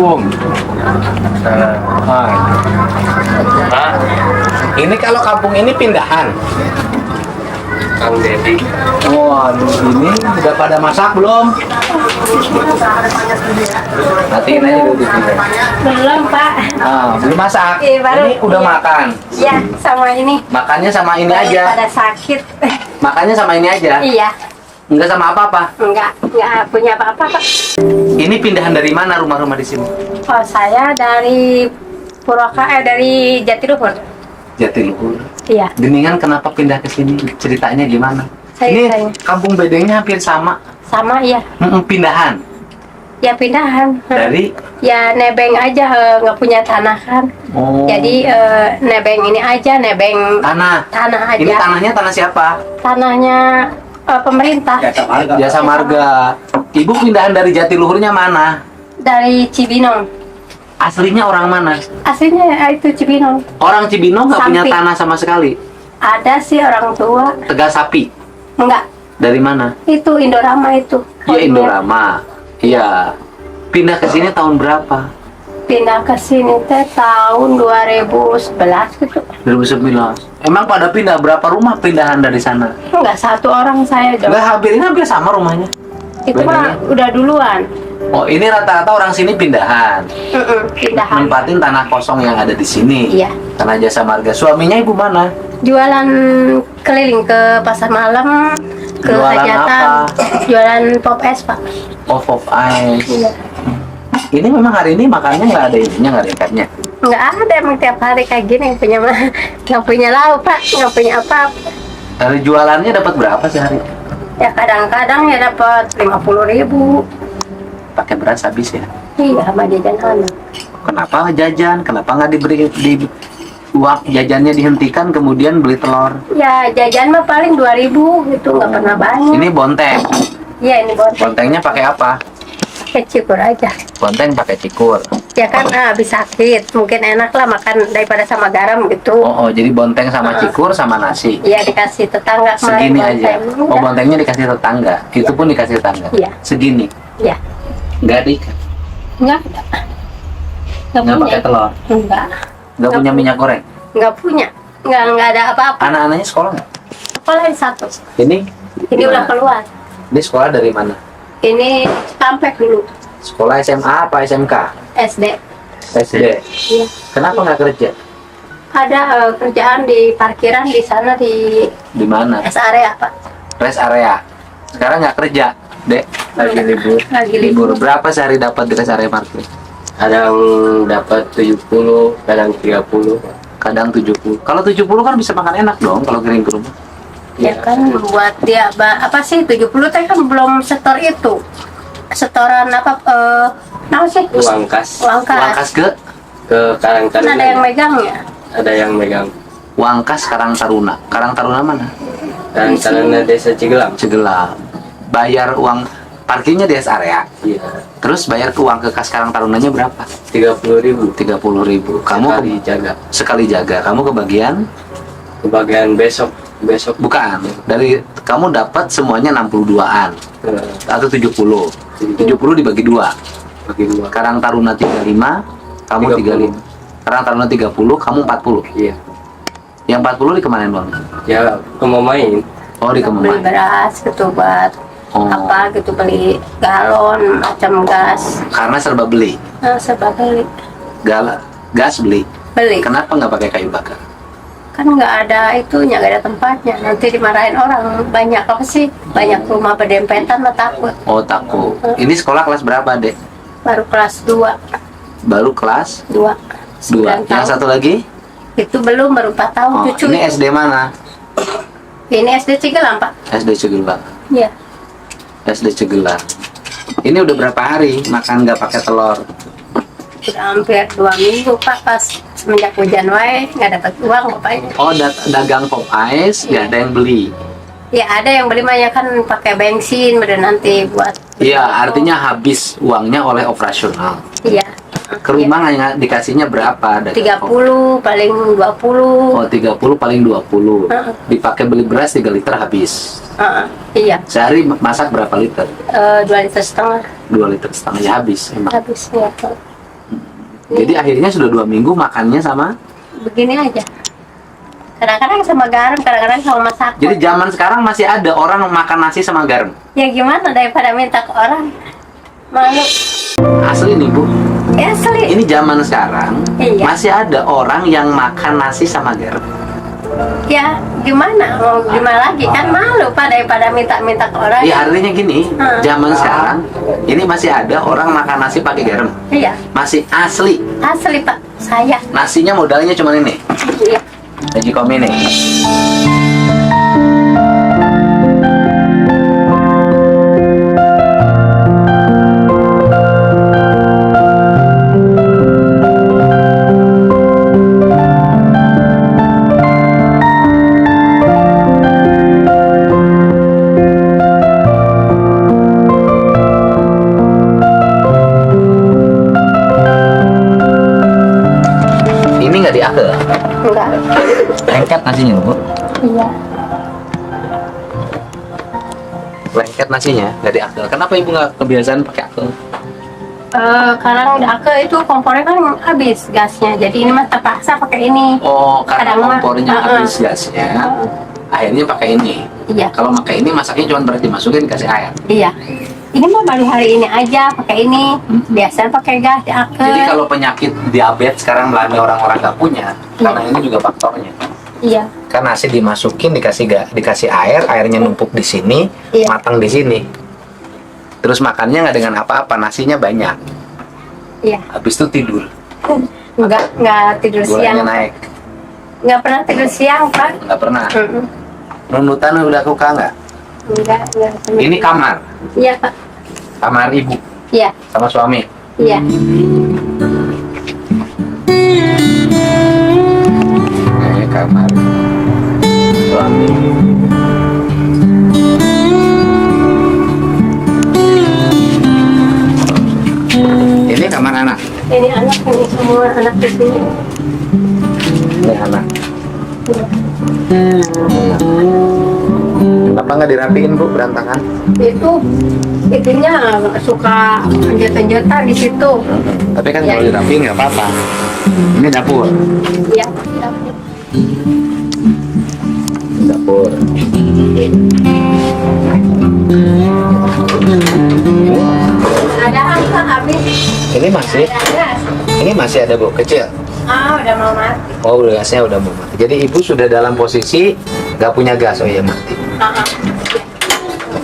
kampung. Nah, ini kalau kampung ini pindahan. Kang Dedi. Waduh, ini udah pada masak belum? Matiin aja dulu di sini. Belum, Pak. Belum masak. Iya, baru. Ini udah Iya. makan. Ya, sama ini. Makannya sama ini aja. Pada sakit. Makannya sama ini aja. Iya. Enggak sama apa-apa. Enggak punya apa-apa, Pak. Ini pindahan dari mana rumah-rumah di sini? Oh, saya dari dari Jatiluhur. Jatiluhur. Iya. Geningan kenapa pindah ke sini? Ceritanya gimana? Ceritanya. Ini kampung bedengnya hampir sama. Sama, iya. Pindahan Ya pindahan. dari. Ya nebeng aja, nggak punya tanah kan. Oh. Jadi nebeng ini aja, nebeng Tanah. tanah aja. Ini tanahnya tanah siapa? Tanahnya pemerintah. Jasa Marga. Ibu pindahan dari Jatiluhurnya mana? Dari Cibinong. Aslinya orang mana? Aslinya itu Cibinong. Orang Cibinong nggak punya Samping. tanah sama sekali. Ada sih orang tua. Tegal Sapi. Enggak. Dari mana? Itu Indorama itu. Ya Indorama. Iya. Pindah ke sini tahun berapa? Pindah ke sini teh tahun 2011 gitu. 2011. Emang pada pindah berapa rumah pindahan dari sana? Enggak, satu orang saya dong. Enggak, hampir sama rumahnya. Itu mah bedanya. udah duluan. Oh, ini rata-rata orang sini pindahan. Pindahan. Nempatin tanah kosong yang ada di sini. Iya. Tanah Jasa Marga. Suaminya ibu mana? Jualan keliling ke pasar malam, ke Jualan hajatan. apa? Jualan pop es, Pak. Of ice. Iya. Ini memang hari ini makannya nggak ada ininya, nggak ada ikannya. Enggak ada emang tiap hari kayak gini yang punya mah. Nggak punya lauk, Pak. Nggak punya apa-apa. Dari jualannya dapat berapa sehari? Ya kadang-kadang ya dapat 50.000. Pakai beras habis ya. Iya, sama jajan anak. Kenapa jajan? Kenapa nggak diberi uang jajannya dihentikan kemudian beli telur? Ya jajan mah paling 2.000 gitu, nggak pernah banyak. Ini bonteng. Iya, ini bonteng. Bontengnya pakai apa? Pakai cikur aja. Bonteng pakai cikur. Ya kan habis sakit, mungkin enak lah makan daripada sama garam gitu. Oh, jadi bonteng sama cikur sama nasi. Iya, dikasih tetangga kemarin Segini aja. bonteng. Oh, Iya. bontengnya dikasih tetangga. Itu pun dikasih tetangga. Iya. Segini. Iya. Nggak ada ikan. Enggak. Nggak pakai telur. Enggak. Nggak punya minyak goreng. Enggak punya. Enggak ada apa-apa. Anak-anaknya sekolah nggak? Sekolah yang satu. Ini? Ini udah gimana? keluar. Ini sekolah dari mana? Ini Cikampek dulu. Sekolah SMA apa SMK? SD. SD. Iya. Kenapa nggak kerja? Ada kerjaan di parkiran di sana di Di mana? rest area, Pak. Rest area. Sekarang nggak kerja, Dek. Lagi libur. Lagi Libur libur. berapa sehari dapat di rest area parkir? Kadang dapat 70, kadang 30. Kadang 70. Kalau 70 kan bisa makan enak dong kalau kirim ke rumah. Ya kan buat dia apa sih 70 teh kan belum setor itu. Setoran apa apa sih? Uang kas Uang Uang kas. kas ke ke Karang Kan ada yang Taruna. megang ya. Ada yang megang. Uang kas Karang Taruna. Karang Taruna mana? Karang Taruna Desa Cigelam. Cigelam. Bayar uang parkirnya di rest area. Iya. Terus bayar ke uang ke kas Karang Tarunanya berapa? 30.000. 30.000. Kamu Sekali jaga. sekali jaga. Kamu kebagian? Kebagian besok Bukan. Dari kamu dapat semuanya 62-an atau 70. 70 dibagi 2. bagi dua. Karang Taruna 35, kamu 35. Karang Taruna 30, kamu 40. Iya. Yang 40 dikemanain bang? Ya ke mau main. Oh di Beli Kememain. beras gitu buat Oh. apa gitu, beli galon macam gas. Karena serba beli. Nah, serba beli. Gas beli. Beli. Kenapa nggak pakai kayu bakar? Kan nggak ada itunya, nggak ada tempatnya, nanti dimarahin orang. Banyak apa sih, banyak rumah berdempetan lah, takut. Oh takut. Ini sekolah kelas berapa dek? Baru kelas 2 Baru kelas 2 2. Yang satu lagi? itu belum, baru 4 tahun Oh, cucu ini itu. SD mana? Ini SD Cigelam, Pak. SD Cigelang. Iya. SD Cigelang. Ini udah berapa hari makan nggak pakai telur? Udah hampir 2 minggu, Pak, pas semenjak hujan wae nggak dapat uang bapaknya. Oh dagang pop ice, nggak ada yang beli. Ya ada yang beli mah ya kan pakai bensin, udah nanti buat. Iya, artinya habis uangnya oleh operasional. Iya. Ke rumah nggak dikasihnya berapa? Dagang pop? 30 paling 20. Oh 30 paling 20. Heeh. Dipakai beli beras 3 liter habis. Iya. Sehari masak berapa liter? 2,5 liter 2 liter setengah ya habis emang. habis ya. Jadi akhirnya sudah 2 minggu makannya sama. Begini aja. Kadang-kadang sama garam, kadang-kadang sama masak. Jadi zaman sekarang masih ada orang makan nasi sama garam. Ya gimana daripada minta ke orang. Malu. Asli nih Bu. Ya asli. Ini zaman sekarang Iya. masih ada orang yang makan nasi sama garam. Ya gimana? Mau gimana lagi? Kan malu Pak daripada minta-minta ke orang. Ya artinya gini, Hmm. zaman sekarang ini masih ada orang makan nasi pakai garam. Iya. Masih asli. Asli Pak. Saya. Nasinya modalnya cuma ini. Iya. Magicom ini. Ini nggak diambil. Enggak. Lengket nasinya Bu. Iya. Lengket nasinya nggak diambil. Kenapa Ibu nggak kebiasaan pakai akel? Karena udah itu kompornya kan habis gasnya, jadi ini mah terpaksa pakai ini. Oh, karena Kadang mah, kompornya habis gasnya, akhirnya pakai ini. Iya. Kalau pakai ini masaknya cuma berarti masukin kasih air. Iya. Ini mah baru hari ini aja pakai ini. Biasanya pakai gas di aker. Jadi kalau penyakit diabetes sekarang melanda orang-orang nggak punya, karena ini juga faktornya. Iya. Kan nasi dimasukin dikasih air, airnya numpuk di sini, Iya. matang di sini. Terus makannya nggak dengan apa-apa, nasinya banyak. Iya. Habis itu tidur, Enggak tidur siang. gulanya naik. Enggak pernah tidur siang, Pak. Nggak pernah. Mm-mm. Nunutan udah suka nggak? Enggak. Ini kamar, Iya, Pak. kamar ibu Iya. sama suami. Iya. Ini kamar suami. Ini kamar anak. Ini anak, ini semua anak di sini. Ini anak. Iya. Kenapa nggak dirapiin Bu, berantakan? Itunya suka anjot-anjotan di situ. Tapi kan Ya. kalau dirapiin nggak apa-apa. Ini dapur. Iya. Dapur. Ada apa habis? Ini masih, Ada. ini masih ada Bu, kecil. Udah mau mati. Oh, gasnya udah mau mati. Jadi ibu sudah dalam posisi nggak punya gas. Oh iya, mati.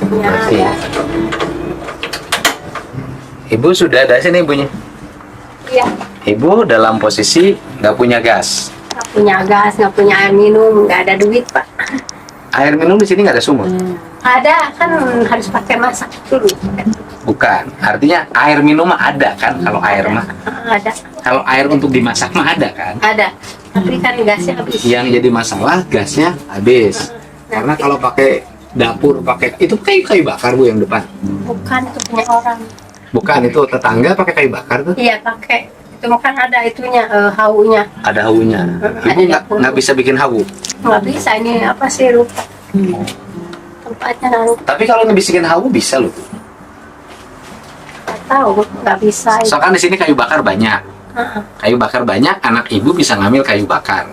Ya, Mati. ada. Ibu sudah ada sini ibunya. Iya. Ibu dalam posisi nggak punya gas. Nggak punya gas, nggak punya air minum, nggak ada duit Pak. Air minum di sini nggak ada sumur. Ada kan harus pakai masak dulu. Bukan. Artinya air minum mah ada kan? Kalau air mah. Ada. Kalau air untuk dimasak mah ada kan? Ada. Tapi kan gasnya habis. Yang jadi masalah gasnya habis. Karena kalau pakai dapur pakai itu kayu bakar Bu yang depan. Bukan itu punya orang. Bukan, itu tetangga pakai kayu bakar tuh. Iya pakai. Itu kan ada itunya haunya. Ada hawunya. Ibu Ada dapur. nggak bisa bikin hawu. Nggak bisa ini apa sih lupa. Tempatnya nanti Tapi kalau ini bikin hawu bisa loh. nggak tahu, nggak bisa. Soalnya di sini kayu bakar banyak. Kayu bakar banyak, anak ibu bisa ngambil kayu bakar.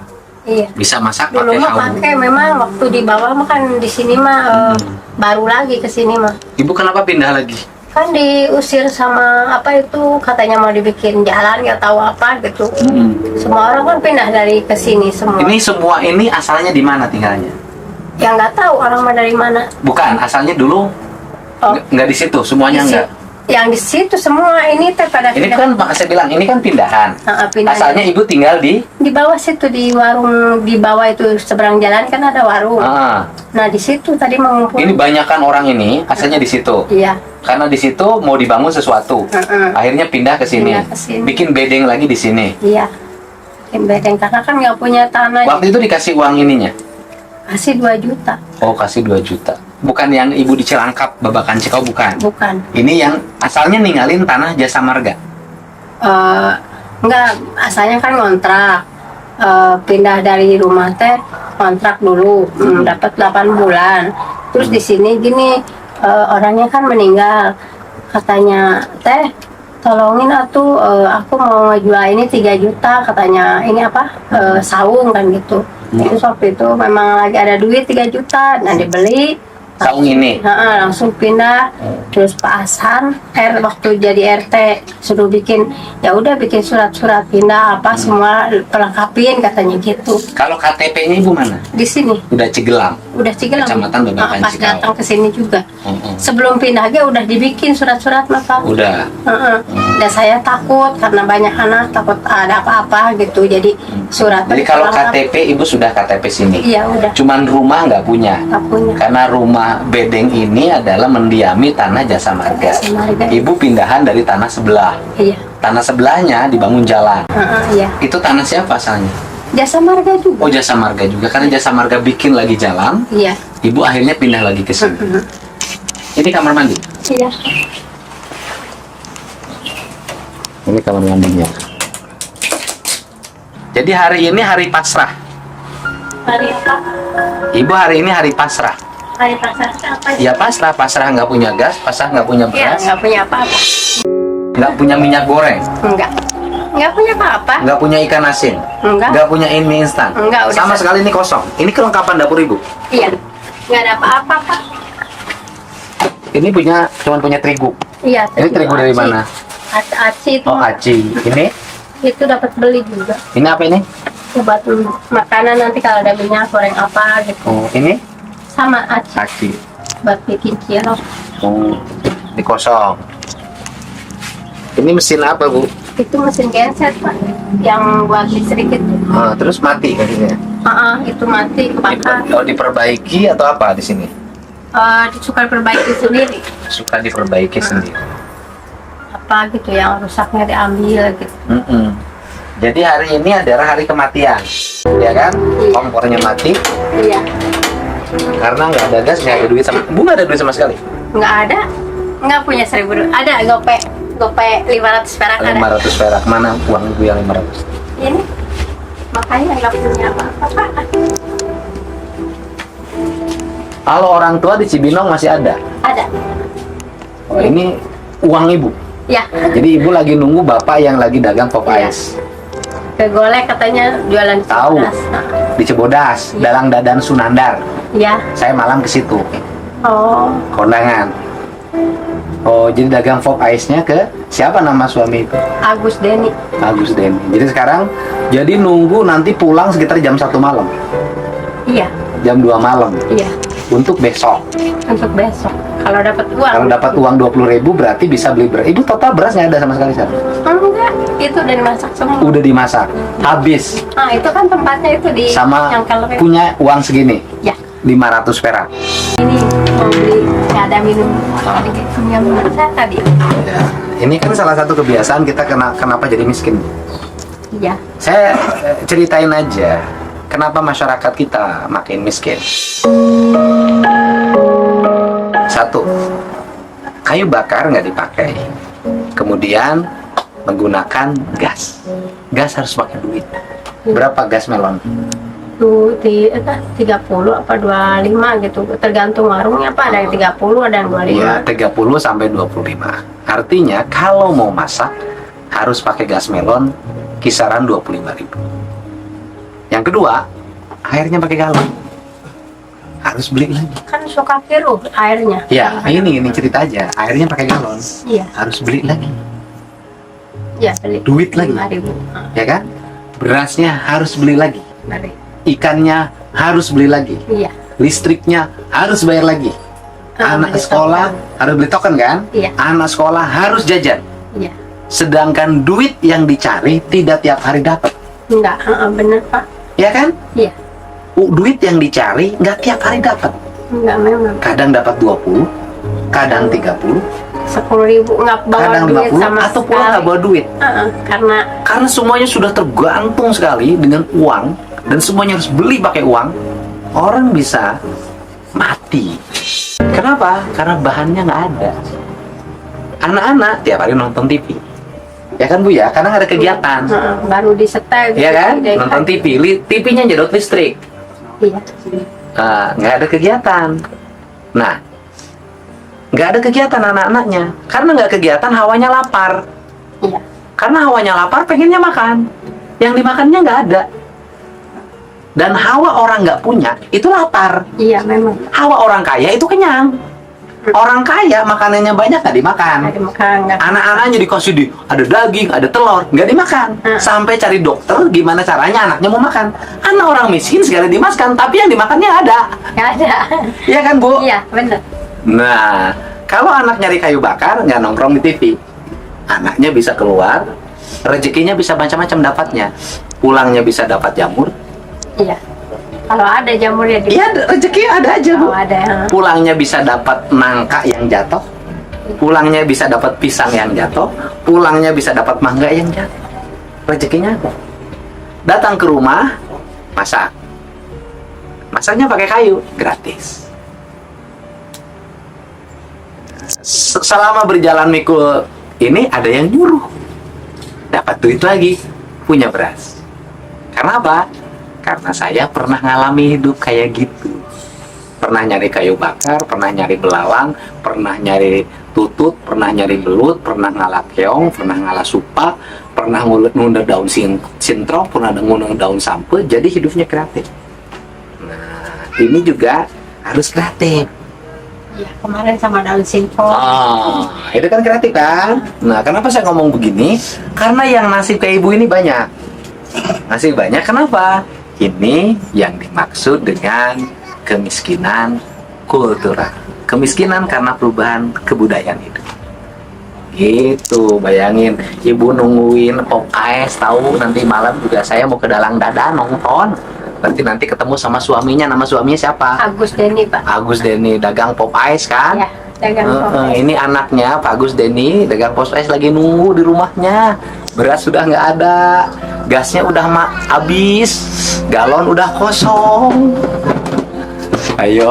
Iya. Bisa masak Dulu pakai mah hawu. pakai memang waktu di bawah mah kan di sini mah baru lagi ke sini mah. Ibu kenapa pindah lagi? Kan diusir sama apa itu katanya mau dibikin jalan nggak tahu apa gitu. Semua orang kan pindah dari ke sini semua. Ini semua ini asalnya di mana tinggalnya? Yang nggak tahu orang mah dari mana. Bukan, asalnya dulu Oh. nggak di situ, semuanya Di si- nggak. Yang di situ semua ini teh pada Ini pindah. kan maka saya bilang ini kan pindahan. Pindah. Asalnya ibu tinggal di. Di bawah situ di warung di bawah itu seberang jalan kan ada warung. Ah, Nah di situ tadi mengumpul. ini banyakan orang ini asalnya di situ. Iya. Karena di situ mau dibangun sesuatu. Akhirnya pindah ke sini. Pindah ke sini. Bikin bedeng lagi di sini. Iya. Bedeng kakak kan nggak punya tanah. Waktu itu dikasih uang ininya. Kasih 2 juta. Oh, kasih 2 juta. Bukan yang ibu di Cilangkap, Babakan Cikau, bukan. Bukan. Ini yang asalnya ninggalin tanah Jasa Marga. Enggak, asalnya kan ngontrak. Pindah dari rumah teh kontrak dulu, dapat 8 bulan. Terus di sini gini orangnya kan meninggal. Katanya teh tolongin atuh, aku mau ngejual ini 3 juta katanya, ini apa, saung kan gitu. Terus waktu itu memang lagi ada duit 3 juta, nah dibeli. Saung ini. Langsung pindah. Terus Pak Hasan waktu jadi RT suruh bikin, ya udah bikin surat-surat pindah apa semua pelengkapin katanya gitu. Kalau KTP-nya ibu mana? Di sini Udah Cigelang. udah Cigelang. Kecamatan Babakan Pas Cikalong. datang ke sini juga. Sebelum pindah aja udah dibikin surat-surat maka. Udah. Dan saya takut karena banyak anak, takut ada apa-apa gitu. Jadi surat. Jadi kalau KTP ibu sudah KTP sini. Iya udah. Cuman rumah nggak punya. Nggak punya. Karena rumah bedeng ini adalah mendiami tanah Jasa Marga. Jasa Marga. Ibu pindahan dari tanah sebelah. Iya. Tanah sebelahnya dibangun jalan. Iya. Itu tanah siapa asalnya? Jasa Marga juga. Oh, Jasa Marga juga. Karena Jasa Marga bikin lagi jalan, Iya. ibu akhirnya pindah lagi ke sini. Ini kamar mandi. Iya. Ini kamar mandinya. Jadi hari ini hari pasrah. Hari apa? Ibu hari ini hari pasrah. Hari pasar apa? Ya pasrah, pasrah nggak punya gas, pasrah nggak punya Iya, beras, nggak punya apa-apa. nggak punya minyak goreng, Nggak punya apa-apa. nggak punya ikan asin, Enggak. nggak punya mie instan. Enggak, udah Sama selesai. sekali ini kosong. Ini kelengkapan dapur ibu. Iya. Nggak ada apa-apa, Pak. Ini cuman punya terigu. Iya. Ini terigu dari aci. mana? Aci itu. Oh, aci. Ini Dapat beli juga. apa ini? Buat makanan nanti kalau ada minyak goreng apa gitu. Oh, ini Sama aci aci. buat bikin cilok. Oh, ini kosong. Ini mesin apa bu? Itu mesin genset, Pak. Yang buat listrik itu. Terus mati akhirnya. Itu mati kebakar. Oh, diperbaiki atau apa di sini? Suka perbaiki sendiri. Suka diperbaiki sendiri. Apa gitu yang rusaknya diambil gitu. Jadi hari ini adalah hari kematian, ya kan? Iya. Kompornya mati Iya. karena nggak ada gas, nggak ada duit sama. Bu nggak ada duit sama sekali. Nggak ada. Nggak punya 1.000. Ada gope 500 perak ada. 500 perak. Mana uang ibu yang 500? Ini makanya nggak punya apa-apa, Pak. Kalau orang tua di Cibinong masih ada. Ada. Oh, ini uang ibu. Ya. Jadi ibu lagi nunggu bapak yang lagi dagang pop Iya. ice Ke Golek katanya jualan di Tahu. Cibodas. Nah, di Cibodas, Iya. Dalang Dadan Sunandar. Iya. Saya malam ke situ, Oh. kondangan. Oh, jadi dagang pop ice-nya ke siapa nama suami itu? Agus Deni. Agus Denny. Jadi sekarang jadi nunggu nanti pulang sekitar jam 1 malam, Iya. jam 2 malam Iya. untuk besok. Untuk besok. Kalau dapat uang. Kalau dapat uang 20.000 berarti bisa beli beras. Ibu total beras nggak ada sama sekali sekarang? Enggak. Itu udah dimasak semua. Udah dimasak, habis. Nah, itu kan tempatnya itu di Sama yang kalau punya uang segini, ya. 500 perak. Ini mau beli nggak ada minum. Punya minum saya tadi. Ya. Ini kan salah satu kebiasaan kita kenapa jadi miskin. Iya. Saya ceritain aja kenapa masyarakat kita makin miskin. Satu, kayu bakar nggak dipakai. Kemudian menggunakan gas. Gas harus pakai duit. Berapa gas melon? Tuh 30 apa 25 gitu. Tergantung warungnya, Pak. Ada yang 30, ada yang 25. Iya, 30 sampai 25. Artinya kalau mau masak harus pakai gas melon kisaran 25.000. Yang kedua, airnya pakai galon. Harus beli lagi. Kan suka keruh airnya. Ya, ini cerita aja. Airnya pakai galon. Iya. Harus beli lagi. Iya, beli. Duit lagi. 5.000. Ya kan? Berasnya harus beli lagi. Beli. Ikannya harus beli lagi. Iya. Listriknya harus bayar lagi. Anak beli sekolah harus beli token kan? Iya. Anak sekolah harus jajan. Iya. Sedangkan duit yang dicari tidak tiap hari dapat. Enggak, bener, Pak. Ya kan? Iya. Duit yang dicari nggak tiap hari dapat. Enggak memang. Kadang dapat 20, kadang 30, 10.000 nggak bawa kadang duit 50, sama atau pulang sekali. nggak bawa duit. Karena Semuanya sudah tergantung sekali dengan uang dan semuanya harus beli pakai uang. Orang bisa mati. Kenapa? Karena bahannya nggak ada. Anak-anak tiap hari nonton TV. Ya kan Bu ya? Karena nggak ada kegiatan. baru disetel Ya kan? dari Nonton pagi. TV. TV-nya nyedot listrik. Iya. Nggak ada kegiatan. Nah, nggak ada kegiatan anak-anaknya. Karena nggak kegiatan, hawanya lapar. Iya. Karena hawanya lapar, pengennya makan. Yang dimakannya nggak ada. Dan hawa orang nggak punya, itu lapar. Iya memang. Hawa orang kaya itu kenyang. Orang kaya makanannya banyak nggak dimakan. Ada makan nggak? Anak-anaknya dikasih ada daging, ada telur, nggak dimakan. Sampai cari dokter gimana caranya anaknya mau makan. Karena orang miskin segala dimakan, tapi yang dimakannya ada. Nggak ada. Iya kan, Bu? Iya benar. Nah, kalau anak nyari kayu bakar, nggak nongkrong di TV. Anaknya bisa keluar, rezekinya bisa macam-macam dapatnya. Pulangnya bisa dapat jamur. Iya. Kalau ada jamurnya di. Iya, rezeki ada aja, Bu. Oh, ada. Pulangnya bisa dapat nangka yang jatuh. Pulangnya bisa dapat pisang yang jatuh. Pulangnya bisa dapat mangga yang jatuh. Rezekinya ada. Datang ke rumah, masak. Masaknya pakai kayu, gratis. Selama berjalan mikul ini ada yang nyuruh. Dapat duit lagi, punya beras. Karena apa? Karena saya pernah ngalami hidup kayak gitu. Pernah nyari kayu bakar, pernah nyari belalang, pernah nyari tutut, pernah nyari belut, pernah ngalah keong, pernah ngalah supa, pernah ngundang daun sintrong, pernah ngundang daun sampe, jadi hidupnya kreatif. Nah, ini juga harus kreatif. Iya, kemarin sama daun singkong. Itu kan kreatif kan? Nah, kenapa saya ngomong begini? Karena yang nasib kayak ibu ini banyak. Nasib banyak, kenapa? Ini yang dimaksud dengan kemiskinan kultural. Kemiskinan karena perubahan kebudayaan hidup. Gitu, bayangin. Ibu nungguin pop ice, tahu nanti malam juga saya mau ke Dalang Dada nonton. Nanti ketemu sama suaminya. Nama suaminya siapa? Agus Deni, Pak. Agus Deni, dagang pop ice kan? Iya, dagang pop ice. Ini anaknya Pak Agus Deni, dagang pop ice lagi nunggu di rumahnya. Beras sudah nggak ada, gasnya udah habis, galon udah kosong. Ayo,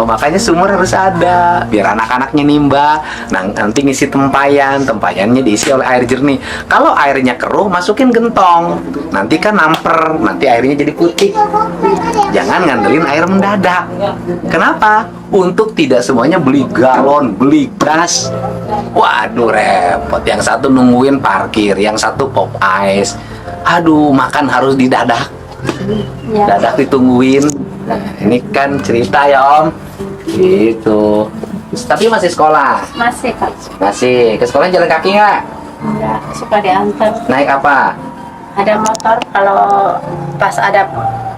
makanya sumur harus ada biar anak-anaknya nimba. Nah, nanti ngisi tempayannya diisi oleh air jernih. Kalau airnya keruh, masukin gentong. Nanti kan namper, nanti airnya jadi putih. Jangan ngandelin air mendadak. Kenapa? Untuk tidak semuanya beli galon, beli gas. Waduh, repot. Yang satu nungguin parkir, yang satu pop ice. Aduh, makan harus didadak. Ya. Dadak ditungguin. Nah, ini kan cerita ya Om. Gitu. Tapi masih sekolah? Masih, Kak. Masih. Ke sekolah jalan kaki nggak? Enggak, suka diantar. Naik apa? Ada motor kalau pas ada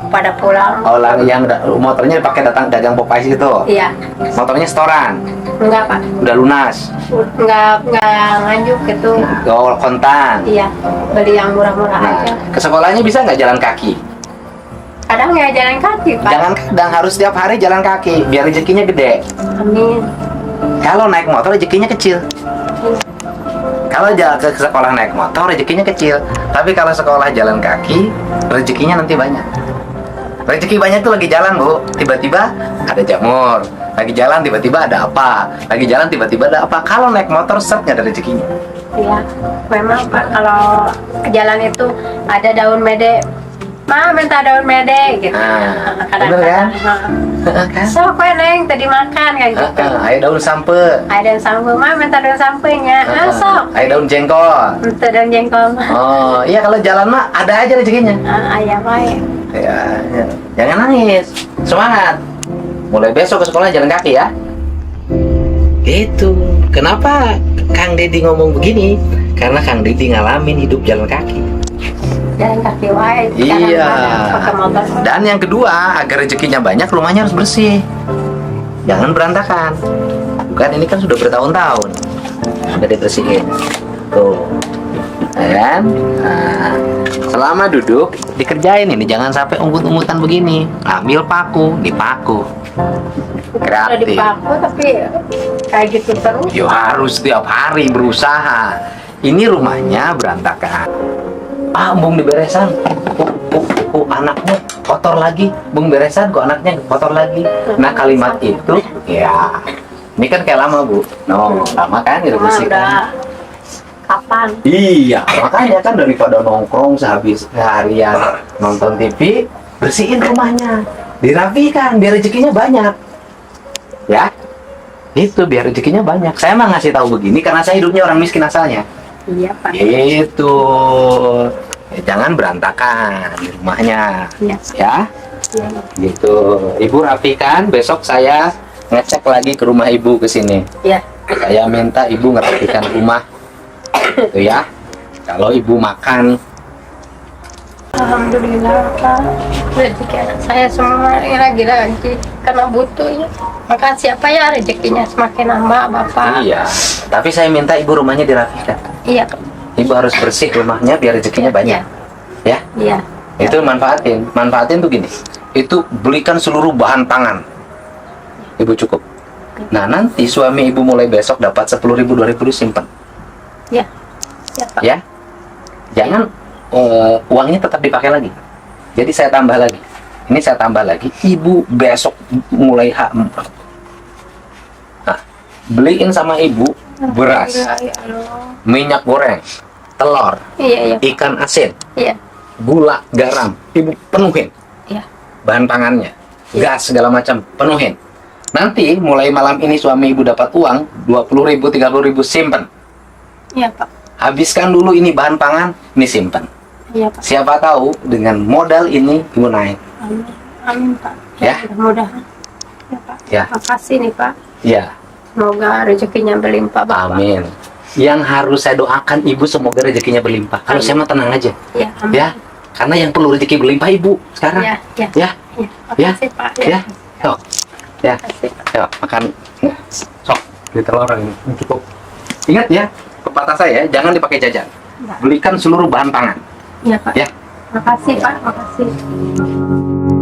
pada pulang. Oh, yang motornya pakai dagang Popeyes itu? Iya. Motornya setoran? Enggak, Pak. Udah lunas? Enggak nganjuk gitu. Oh, kontan? Iya. Beli yang murah-murah Nah, aja. ke sekolahnya bisa nggak jalan kaki? Kadang ya jalan kaki, Pak. Jangan kadang, harus setiap hari jalan kaki biar rezekinya gede. Amin. Kalau naik motor rezekinya kecil. Kalau ke sekolah naik motor rezekinya kecil. Tapi kalau sekolah jalan kaki rezekinya nanti banyak. Rezeki banyak tuh lagi jalan, Bu. Tiba-tiba ada jamur. Lagi jalan tiba-tiba ada apa? Lagi jalan tiba-tiba ada apa? Kalau naik motor set nggak ada rezekinya. Iya. Memang, Pak, kalau ke jalan itu ada daun mede. Ma, minta daun mede gitu. Nah, Kadang-kadang. bener kan? So, kue neng tadi makan kayak gitu. Ayo daun sampe. Ada daun sampe, ma minta daun sampenya. Sok. Ayo daun jengkol. Minta daun jengkol. Oh, iya kalau jalan mah ada aja rezekinya. Ayam baik. Ya, jangan nangis. Semangat. Mulai besok ke sekolah jalan kaki ya. Itu. Kenapa Kang Deddy ngomong begini? Karena Kang Deddy ngalamin hidup jalan kaki. Jalan kaki wae. Iya. Pakai motor. Dan yang kedua, agar rezekinya banyak, rumahnya harus bersih. Jangan berantakan. Bukan ini kan sudah bertahun-tahun. Sudah dibersihin. Tuh. Ya kan? Nah, selama duduk dikerjain ini, jangan sampai umput-umputan begini. Ambil paku, dipaku. Udah Kreatif. dipaku tapi kayak gitu terus. Yo harus tiap hari berusaha. Ini rumahnya berantakan. Bung diberesan. Anaknya kotor lagi. Bung beresan kok anaknya kotor lagi. Nah kalimat itu, ya. Ini kan kayak lama, Bu. No, lama kan Udah bersihkan. kapan? Iya, makanya kan daripada nongkrong seharian nonton TV, bersihin rumahnya, dirapikan biar rezekinya banyak. Ya, itu biar rezekinya banyak. Saya mah ngasih tahu begini karena saya hidupnya orang miskin asalnya. Iya Pak. Gitu. Ya, jangan berantakan di rumahnya. Iya. Ya, Iya. gitu. Ibu rapikan, besok saya ngecek lagi ke rumah ibu ke sini. Iya. Saya minta ibu ngerapikan rumah. Gitu ya. Kalau ibu makan, Alhamdulillah Pak. Rezeki anak saya semua ini lagi karena butuh ya. Makasih apa ya rezekinya semakin nambah Bapak. iya. Tapi saya minta ibu rumahnya dirapikan. Iya Pak. Ibu harus bersih rumahnya biar rezekinya banyak. Ya. Iya. Itu manfaatin tuh gini, itu belikan seluruh bahan pangan, ibu cukup. Nah nanti suami ibu mulai besok dapat 10.000 2.000 simpan Iya. Iya Pak. ya, jangan uangnya tetap dipakai lagi, jadi saya tambah lagi, ini saya tambah lagi, ibu besok mulai H4, nah beliin sama ibu beras, Ya Allah. minyak goreng, telur, Iya iya. ikan asin, Iya. gula, garam, ibu penuhin. Iya. Bahan pangannya, gas segala macam, penuhin. Nanti mulai malam ini suami ibu dapat uang 20.000 30.000 simpan. Iya Pak. Habiskan dulu ini bahan pangan, ini simpan. Iya Pak. Siapa tahu dengan modal ini ibu naik. Amin. Amin Pak. Ya. Mudah-mudahan. Ya Pak. Ya. Makasih nih Pak. Ya, Semoga rezekinya berlimpah Bapak. amin. Yang harus saya doakan ibu semoga rezekinya berlimpah. Kalau saya mah tenang aja. Ya. Amin. Ya, karena yang perlu rezeki berlimpah ibu sekarang. Ya. Ya. Ya, Ya. Makasih Pak. ya. Yuk. Ya. Makasih Pak. Yuk, makan. Sok, di telur ini cukup. Ingat ya, pepatah saya, jangan dipakai jajan. Ya. Belikan seluruh bahan pangan. Iya Pak. Ya. Makasih Pak. Makasih.